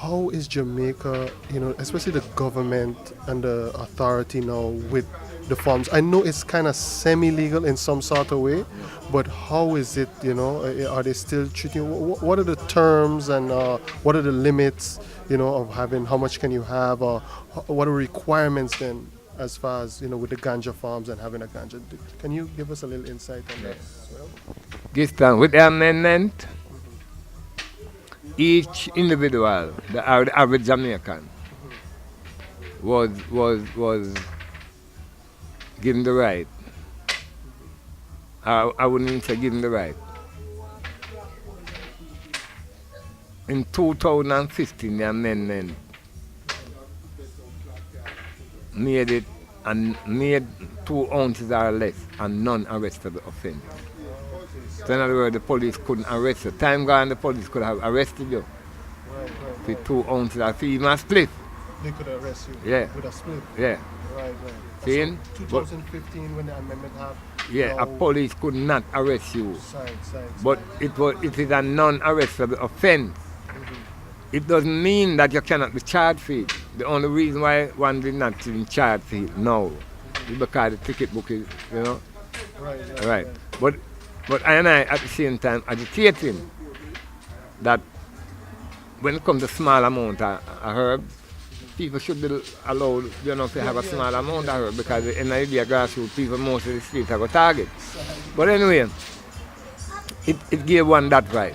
how is Jamaica, especially the government and the authority now with the farms? I know it's kind of semi-legal in some sort of way, but how is it? Are they still treating? What are the terms and what are the limits? Of having how much can you have, or what are requirements then, as far as with the ganja farms and having a ganja? Can you give us a little insight on that as well? This time with the amendment, each individual, the average Jamaican, was given the right. I wouldn't even say given the right. In 2015, the amendment made it and made 2 ounces or less a non-arrestable offense. So in other words, the police couldn't arrest you. Time gone, the police could have arrested you with 2 ounces or even a split. They could arrest you with a split. Yeah. Right. See? So 2015 when the amendment happened. Yeah, a police could not arrest you. But it is a non-arrestable offense. It doesn't mean that you cannot be charged for it. The only reason why one did not even charge for it now is because the ticket book is, Right. But I and I at the same time agitating that when it comes to small amount of herb, people should be allowed, to have a small amount of herb, because in the idea grassroots people most of the streets have a target. But anyway, it gave one that right.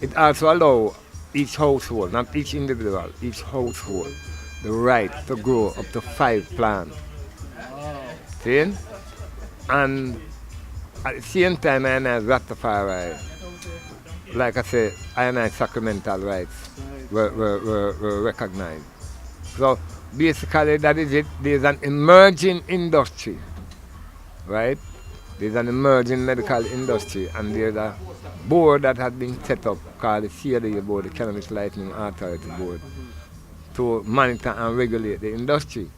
It also allowed each household, not each individual, each household, the right to grow up to 5 plants. See? And at the same time, I and I Rastafari, like I said, I and I sacramental rights were recognized. So basically, that is it. There's an emerging industry, right? There's an emerging medical industry, and there's a board that has been set up called the CLA board, the Cannabis Licensing Authority Board, to monitor and regulate the industry.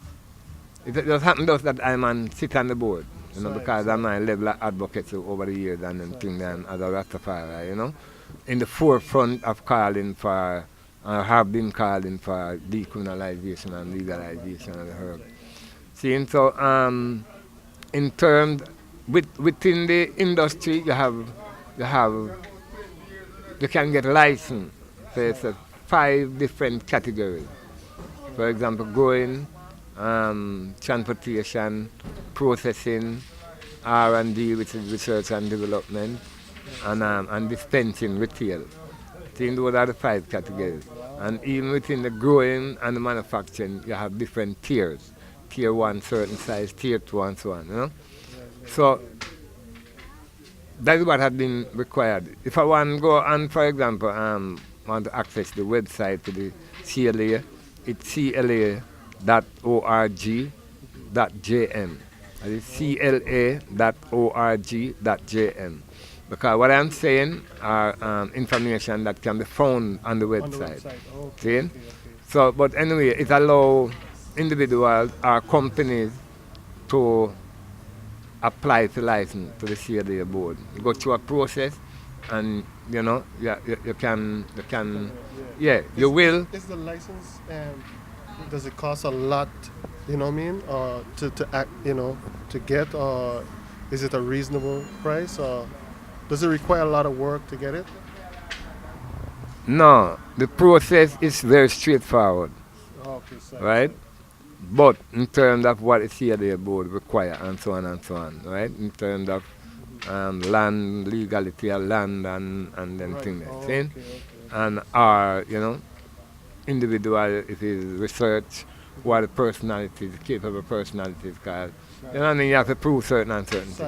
It just happened to us that I'm on sit on the board, because I'm my level of advocacy over the years and things as a Rastafari, in the forefront of calling for, have been calling for decriminalization and legalization of the herb. See, so in terms within the industry, you can get licensed. So it's 5 different categories. For example, growing, transportation, processing, R&D, which is research and development, and dispensing, retail. So those are the 5 categories. And even within the growing and the manufacturing, you have different tiers. Tier 1, certain size, tier 2, and so on. So that is what has been required. If I want to go and, for example, want to access the website to the CLA, it's cla.org.jm. That is cla.org.jm. Because what I'm saying are information that can be found on the website. See? So, but anyway, it allows individuals or companies to apply for license to the CLA board. You go through a process, and you can, you will. Is the license, does it cost a lot, to act, to get, or is it a reasonable price, or does it require a lot of work to get it? No, the process is very straightforward, right? But in terms of what the CLA board require and so on, right? In terms of land, legality of land and then things like that. And our, individual, if it is research, what the personalities, capable personalities, because, you have to prove certain things.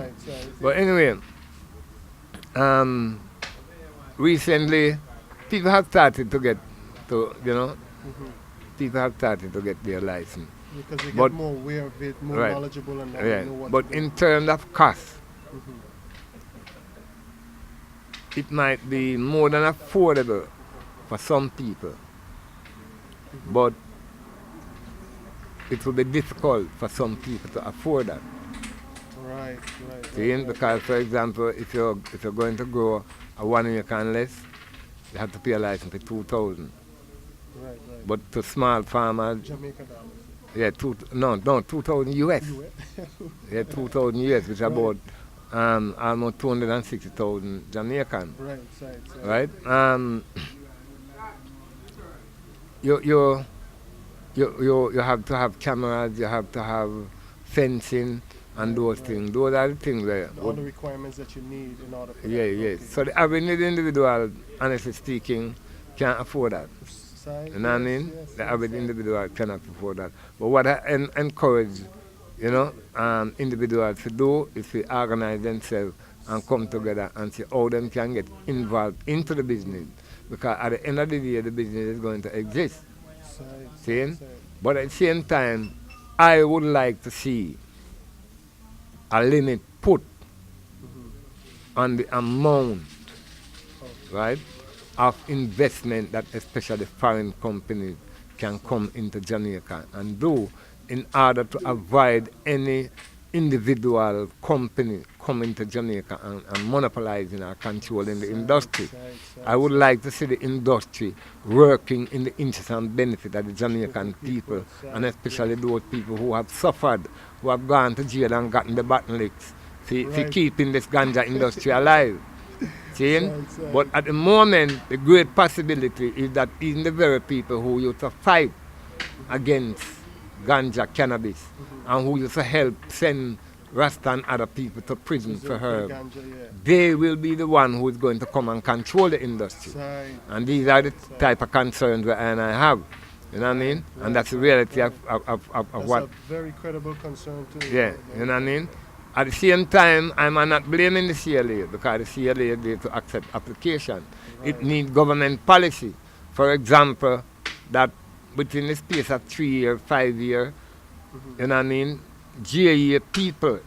But anyway, recently, people have started to get people have started to get their license. Because they get more aware of it, more knowledgeable, and they know what But to do. in terms of cost, it might be more than affordable for some people, but it will be difficult for some people to afford that. Right. See, because for example, if you're going to grow a 1 acre and less, you have to pay a license for 2,000. Right, right. But to small farmers, Jamaica dollars. yeah, 2000 US. US. Yeah, 2000 US, which is Right. about almost 260,000 Jamaican, Right, right, right? You, you, you have to have cameras, you have to have fencing and those right. things. Those are the things where, All the requirements that you need in order for yeah, that. yes. Okay. So the average individual, honestly speaking, can't afford that. Side, You know what I yes, mean? yes, The yes, average side. individual cannot afford that. But what I encourage, individuals to do is to organize themselves and come together and see how them can get involved into the business. Because at the end of the day, the business is going to exist. Side, See? side. But at the same time, I would like to see a limit put on the amount, right, of investment that especially foreign companies can come into Jamaica and do in order to avoid any individual company coming to Jamaica and monopolizing or controlling the industry. I would like to see the industry working in the interest and benefit of the Jamaican people, and especially those people who have suffered, who have gone to jail and gotten the button licks for Right. keeping this ganja industry alive. See? Side. But at the moment, the great possibility is that even the very people who used to fight against ganja, cannabis, and who used to help send Rasta and other people to prison for herb, Ganja, yeah. they will be the one who is going to come and control the industry. Side. And these are the type of concerns that I and I have. You know what I mean? Right, And that's the right, reality right. of That's what. a very credible concern too. Yeah, you know what I mean? At the same time, I'm not blaming the CLA because the CLA is there to accept application. It Right. needs government policy. For example, that within the space of 3 year, 5 year, you know what I mean, GAA people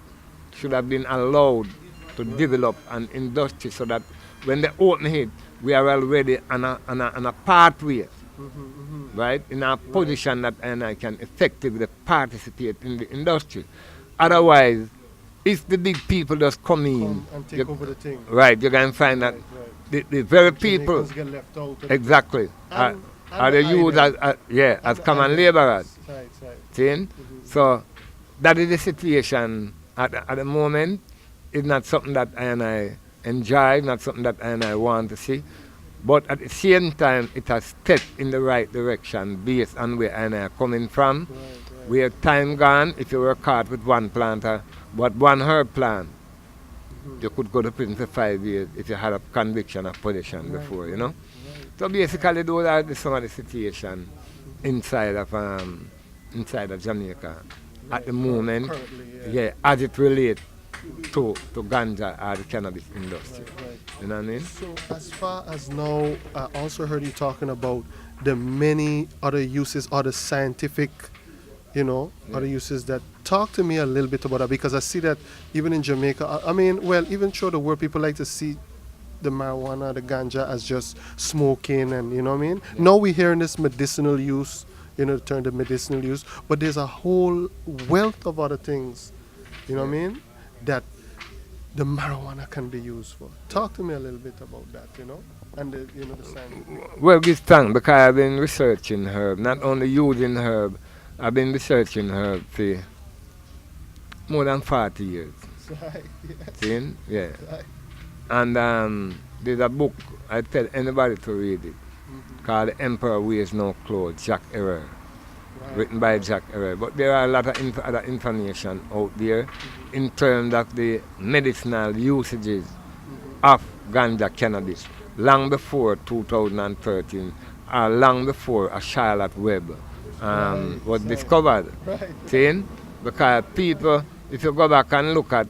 should have been allowed to develop an industry so that when they open it, we are already on a pathway, right, in a position that and I can effectively participate in the industry. Otherwise, if the big people just come in, Come and take over the thing. right, you're going to find that Right. the very people, Jamaicans get left out. of it. exactly, are, And- are and the the used island. as And common island. laborers. Side. See? So that is the situation at the moment. It's not something that I and I enjoy, not something that I and I want to see. But at the same time, it has stepped in the right direction based on where I and I are coming from. Right. Where time gone, if you were caught with one planter, but one herb plant, you could go to prison for 5 years if you had a conviction of possession before, you know. So basically, those are some of the situation inside of Jamaica at the moment. Currently, Yeah, as it relates to ganja or the cannabis industry. Right. You know what I mean? So as far as now, I also heard you talking about the many other uses, other scientific, other uses that. Talk to me a little bit about that, because I see that even in Jamaica, I mean, well, even through the world, people like to see the marijuana, the ganja as just smoking, and you know what I mean? Now we're hearing this medicinal use, the term the medicinal use, but there's a whole wealth of other things, you know what I mean, that the marijuana can be used for. Talk to me a little bit about that, and the science. Well, give thanks because I've been researching herb, not only using herb, I've been researching herb for more than 40 years. See? Yeah. And there's a book I tell anybody to read it called The Emperor Wears No Clothes, Jack Herrera, written by Jack Herrera. But there are a lot of other information out there in terms of the medicinal usages of ganja cannabis long before 2013, or long before a Charlotte Web was discovered. See? Because people, if you go back and look at,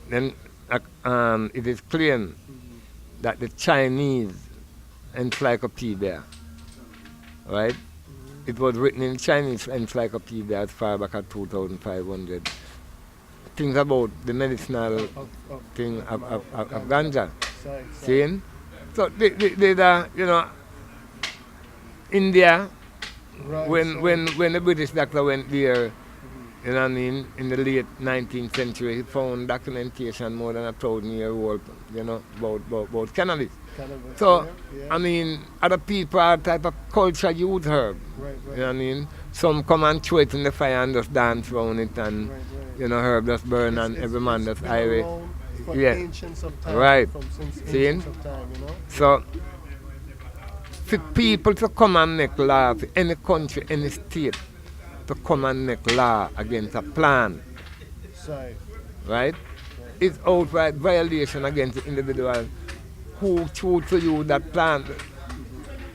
then it is claimed that the Chinese encyclopedia, right? It was written in Chinese encyclopedia as far back as 2500. Things about the medicinal thing of ganja. See? So they India, when the British doctor went there, you know what I mean, in the late 19th century, he found documentation more than 1,000 years old, about cannabis. cannabis. So, Yeah. I mean, other people are type of culture use herb. Right, You know what I mean? Some come and throw it in the fire and just dance around it, and right, right. you know, herb just burn and every man It's just been irate. around for Yeah, ancients of time, right. from since See? ancients of time, you know. So, for people to come and make law, for any country, any state, to come and make law against a plan, Side, right? It's outright violation against the individual who choose to use that plan.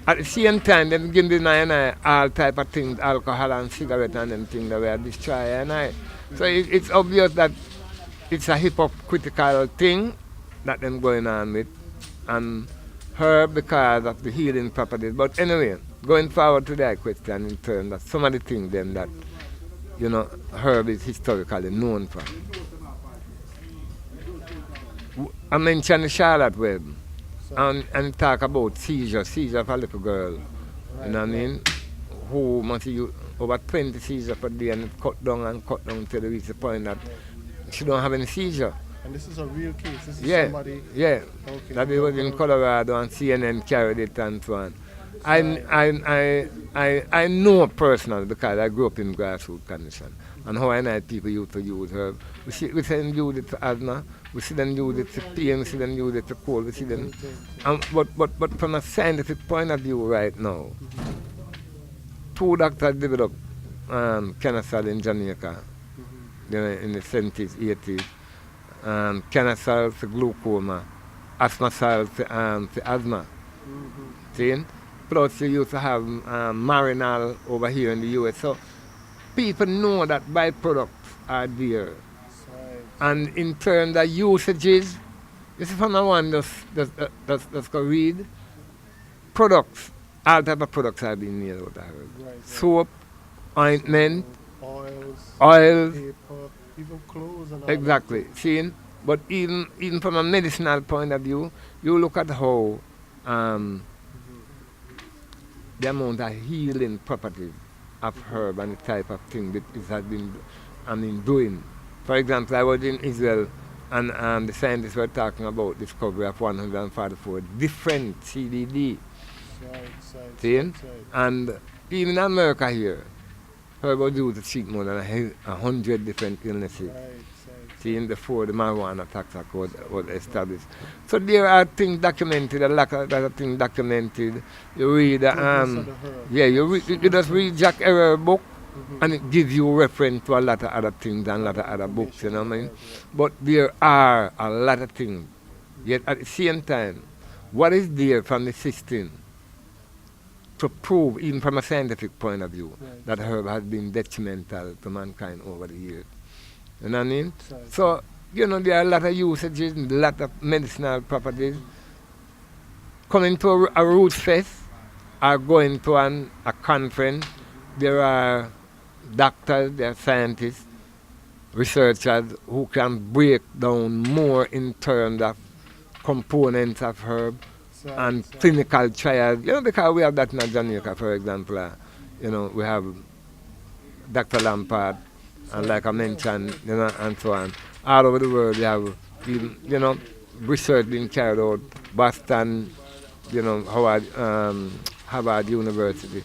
At the same time, them give the and I all type of things, alcohol and cigarette and them things that we are destroying and I. So it's obvious that it's a hypocritical thing that them going on with, and herb because of the healing properties. But anyway, going forward to that question in terms of some of the things them that, you know, herb is historically known for. I mentioned the Charlotte Web and talk about seizure of a little girl, you know what I mean, who must use over 20 seizures per day and cut down till they reach the point that she don't have any seizure. and this is a real case. This is Yeah, somebody. yeah. Okay. That it was in Colorado and CNN carried it and so on. I know personally because I grew up in grassroots condition and how I know people used to use herb. We see them use it for asthma, we see them use it for pain, we see them use it for cold, we see them. But from a scientific point of view right now, two doctors developed cancer in Jamaica, you know, in the 70s, 80s. Cancer for glaucoma, asthma cells for asthma. See? Plus you used to have Marinol over here in the US. So people know that byproducts are there. And in terms of usages, this is from one just go read. Products, all type of products have been made out of herb. Right. Soap, ointment, Oils, oils, paper, even clothes and all. exactly. See? But even from a medicinal point of view, you look at how the amount of healing properties of herb and the type of thing that it has been doing. For example, I was in Israel and the scientists were talking about discovery of 144 different CBD. See? And even in America here, herb was used to treat more than 100 different illnesses. Seeing before the marijuana tax act was established. So there are things documented, a lot of things documented. You read, you just read Jack Herrera book, and it gives you reference to a lot of other things and a lot of other books, you know what I mean? But there are a lot of things. Yet at the same time, what is there from the system to prove, even from a scientific point of view, that herb has been detrimental to mankind over the years? You know what I mean? So, you know, there are a lot of usages, a lot of medicinal properties. Coming to a Rootz Fest or going to a conference, there are doctors, there are scientists, researchers who can break down more in terms of components of herb and clinical trials. You know, because we have that in Jamaica, for example. You know, we have Dr. Lampard, and like I mentioned, you know, and so on. All over the world, we have, you know, research being carried out. Boston, you know, Harvard University.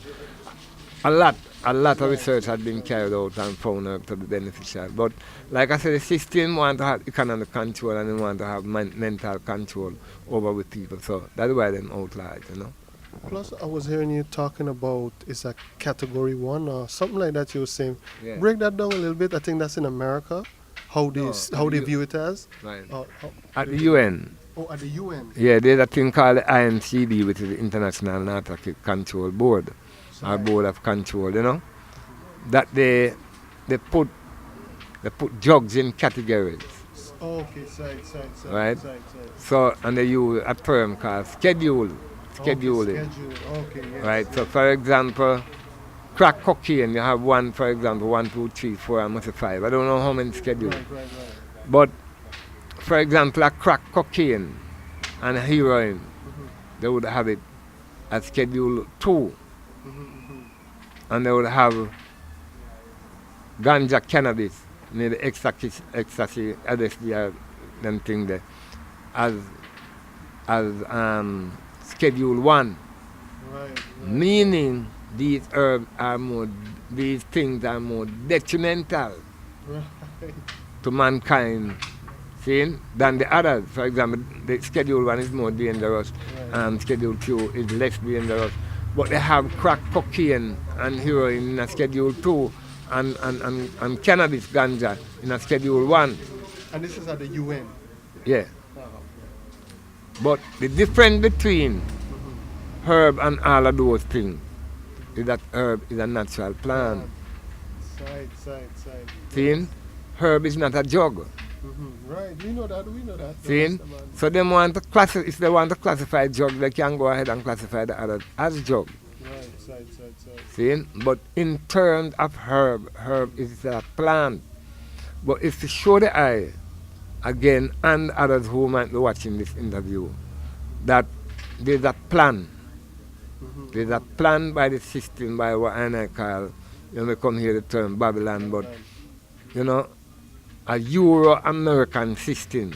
A lot of research has been carried out and found out to be beneficial. But like I said, the system want to have economic control and they want to have mental control over with people. So that's why them outlaws, you know. Plus, I was hearing you talking about it's a category 1 or something like that. You were saying. Yeah. Break that down a little bit. I think that's in America. How they view it as. Right. At the UN. Oh, at the UN. Yeah, there's a thing called the INCB, which is the International Narcotic Control Board, or Board of Control. You know, that they put drugs in categories. Oh, okay, side. Right. So and they use a term called scheduling. Okay, yes, Right. So for example, crack cocaine, you have one, for example, 1, 2, 3, 4, and 5. I don't know how many schedules. Right. But for example, a crack cocaine and heroin, they would have it at schedule 2. And they would have ganja cannabis, maybe ecstasy, LSD, them thing there, as as Schedule 1, Right. meaning these things are more detrimental Right. to mankind, see, than the others. For example, the Schedule 1 is more dangerous, Right. and Schedule 2 is less dangerous. But they have crack cocaine and heroin in a Schedule 2, and cannabis ganja in a Schedule 1. And this is at the UN. Yeah. Oh, But the difference between herb and all of those things is that herb is a natural plant. Side. See? Herb is not a drug. Right. We know that. See? So they want to classify, if they want to classify drugs, they can go ahead and classify the others as drug. Right. Side. See? But in terms of herb is a plant. But it's to show the eye, again, and others who might be watching this interview, that there's a plan. There's a plan by the system, by what I call, you may come hear the term Babylon, but, you know, a Euro-American system,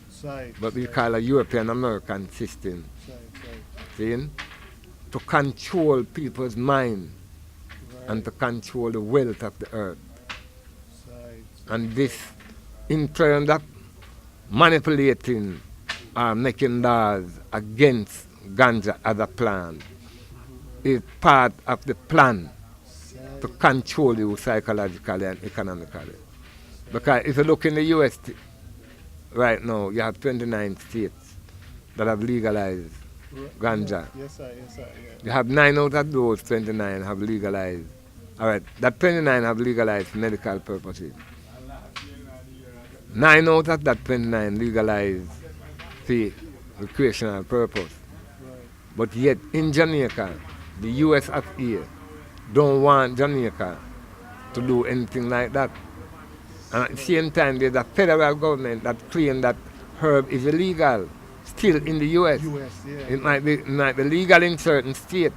Side. but we call a European-American system, see, to control people's mind and to control the wealth of the earth. And this, in terms of manipulating or making laws against ganja as a plant, is part of the plan to control you psychologically and economically. Because if you look in the US right now, you have 29 states that have legalized ganja. Yes, sir. Yeah. You have 9 out of those 29 have legalized. All right, that 29 have legalized for medical purposes. 9 out of that 29 legalized for recreational purpose. But yet in Jamaica, the US of A don't want Jamaica to do anything like that. And at the same time, there's a federal government that claims that herb is illegal still in the US. It might be legal in certain states.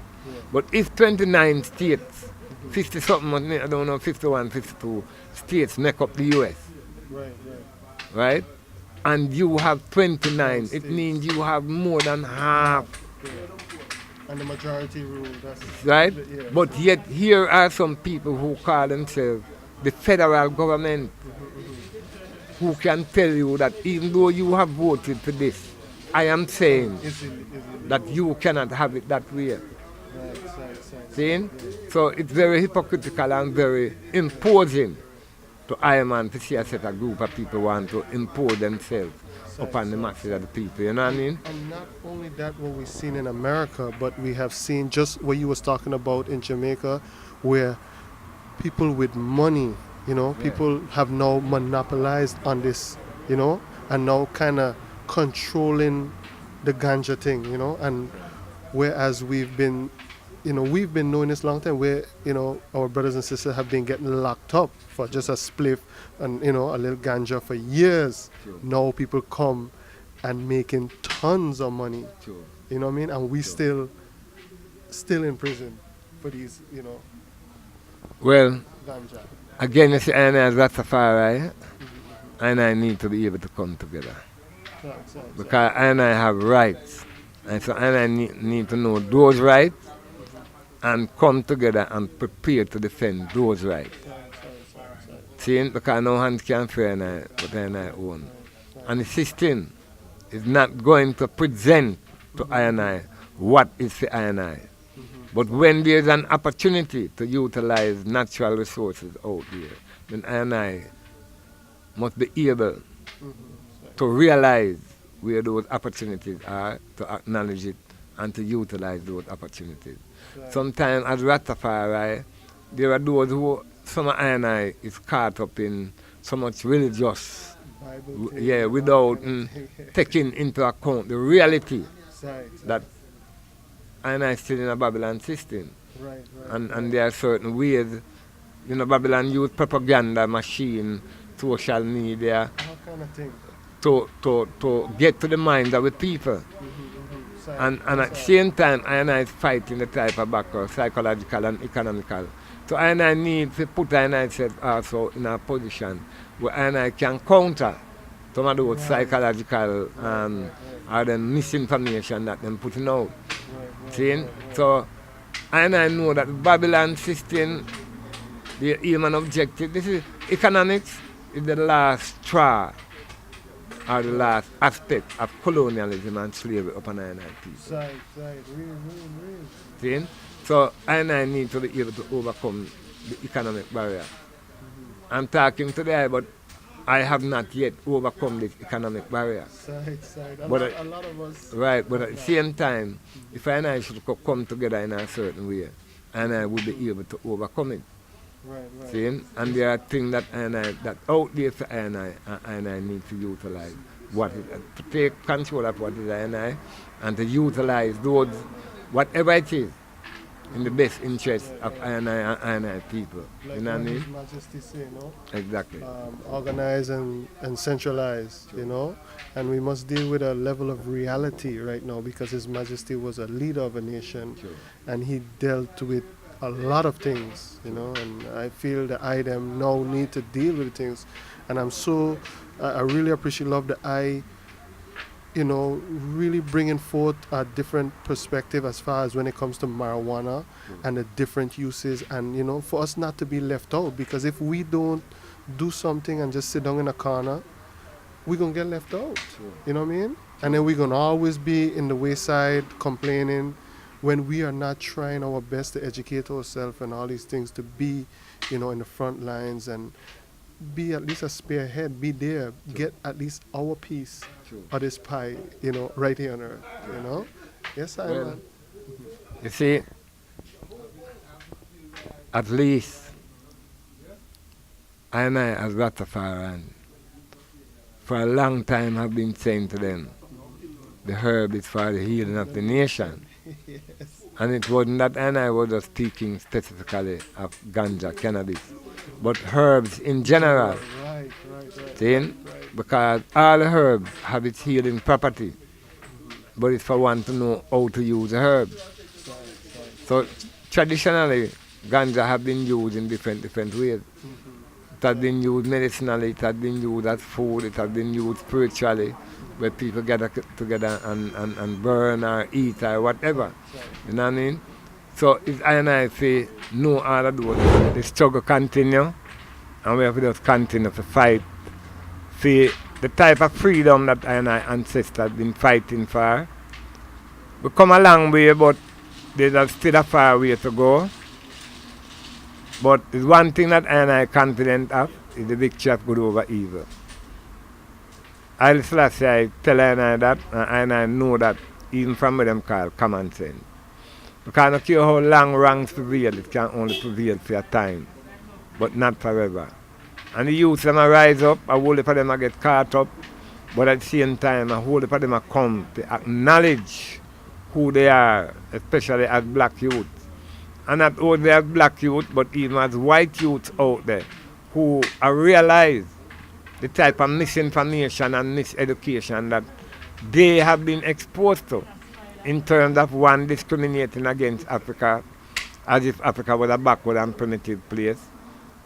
But if 29 states, 50 something, I don't know, 51, 52 states make up the US, right? And you have 29, it means you have more than half. And the majority rule. That's right? Yeah. But yet here are some people who call themselves the federal government, who can tell you that even though you have voted for this, I am saying that you cannot have it that way. See? So it's very hypocritical and very imposing to I man to see a set of group of people want to impose themselves upon the masses of the people, you know what I mean? And not only that, what we've seen in America, but we have seen just what you was talking about in Jamaica, where people with money, people have now monopolized on this, and now kind of controlling the ganja thing, and whereas we've been knowing this long time, where, our brothers and sisters have been getting locked up for just a spliff and, a little ganja for years. Sure. Now people come and making tons of money. Sure. You know what I mean? And we still in prison for these, Well, ganja. again, you see, I and I as Rastafari, and I need to be able to come together. Because I and I have rights. And so I need to know those rights and come together and prepare to defend those rights. See, because no hands can free and I, but I and I own. And the system is not going to present to I and I what is for I and I. But when there's an opportunity to utilize natural resources out there, then I and I must be able to realize where those opportunities are, to acknowledge it, and to utilize those opportunities. Sometimes as Rastafari, there are those who, some I and I is caught up in so much religious, without taking into account the reality that I and I still in a Babylon system. And there are certain ways, Babylon use propaganda machine, social media, to get to the minds of the people. And at the same time, I and I is fighting the type of battle, psychological and economical. So I and I need to put I and I also in a position where I and I can counter Some of those psychological or the misinformation that them putting out. See? So, and I know that the Babylon system, the aim and objective, this is economics is the last straw or the last aspect of colonialism and slavery upon our people. See? So I need to be able to overcome the economic barrier. I'm talking today, but I have not yet overcome this economic barrier. But a lot of us. Right, but at the same time, if I and I should come together in a certain way, and I would be able to overcome it. Right. See? And there are things that that out there for I need to utilize. What is to take control of what is I and to utilize those, whatever it is, in the best interest of I people. Like you know what I mean? His Majesty say, no? Exactly. Organize and centralize, you know, and we must deal with a level of reality right now because His Majesty was a leader of a nation, and he dealt with a lot of things, you know, and I feel that I them now need to deal with things, and I really love that I, you know, really bringing forth a different perspective as far as when it comes to marijuana and the different uses, and, you know, for us not to be left out, because if we don't do something and just sit down in a corner, we're going to get left out, you know what I mean? And then we're going to always be in the wayside complaining when we are not trying our best to educate ourselves and all these things to be, you know, in the front lines and be at least a spearhead, be there, get at least our piece of this pie, you know, right here on earth, you know? Yes, I am. You see, at least I and I as Rastafari for a long time have been saying to them, the herb is for the healing of the nation. Yes. And it wasn't that I and I was just speaking specifically of ganja, cannabis, but herbs in general. Right. See? Because all the herbs have its healing property, but it's for one to know how to use the herb. So traditionally, ganja have been used in different ways. It has been used medicinally, it has been used as food, it has been used spiritually, where people gather together and burn or eat or whatever. You know what I mean? So it's I and I say, no all of those. The struggle continue, and we have to just continue to fight. See, the type of freedom that I and our ancestors have been fighting for, we come a long way, but there's still a far way to go. But there's one thing that I and I confident of, is the victory of good over evil. I tell I that, and I know that even from what them call common sense. Because I don't care how long wrongs prevail, it can only prevail for a time, but not forever. And the youth them rise up, a whole heap of them get caught up, but at the same time a whole heap of them come to acknowledge who they are, especially as black youth. And not only as black youth, but even as white youth out there who realize the type of misinformation and miseducation that they have been exposed to in terms of one discriminating against Africa as if Africa was a backward and primitive place.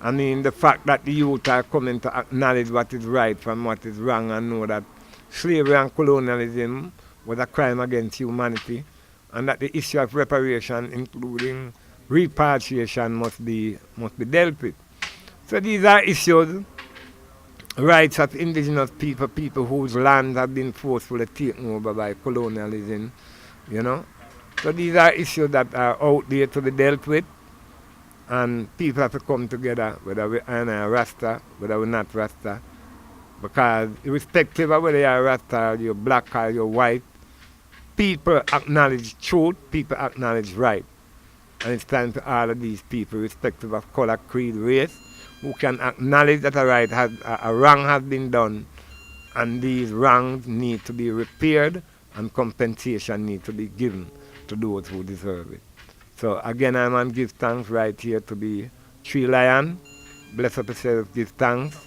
I mean, the fact that the youth are coming to acknowledge what is right from what is wrong and know that slavery and colonialism was a crime against humanity, and that the issue of reparation, including repatriation, must be dealt with. So these are issues, rights of indigenous people whose lands have been forcefully taken over by colonialism, you know. So these are issues that are out there to be dealt with, and people have to come together, whether we are Rasta, whether we're not Rasta, because irrespective of whether you're Rasta, or you're black or you're white, people acknowledge truth, people acknowledge right. And it's time for all of these people, irrespective of color, creed, race, who can acknowledge that a wrong has been done, and these wrongs need to be repaired, and compensation need to be given to those who deserve it. So again, I want to give thanks right here to the Tree Lion. Bless up yourself, give thanks.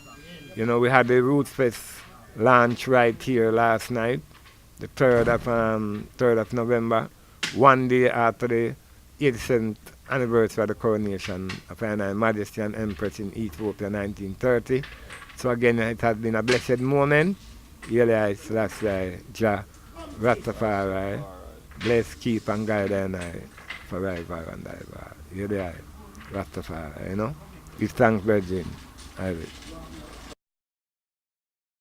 You know, we had the Rootz Fest launch right here last night, the 3rd of November, one day after the 87th anniversary of the coronation of Her Majesty and Empress in Ethiopia, 1930. So again, it has been a blessed moment. Eli Ras Iyah Jah, Rastafari, bless, keep and guide and I forever and ever. Eli Rastafari, you know. Give thanks, Virgin. I will.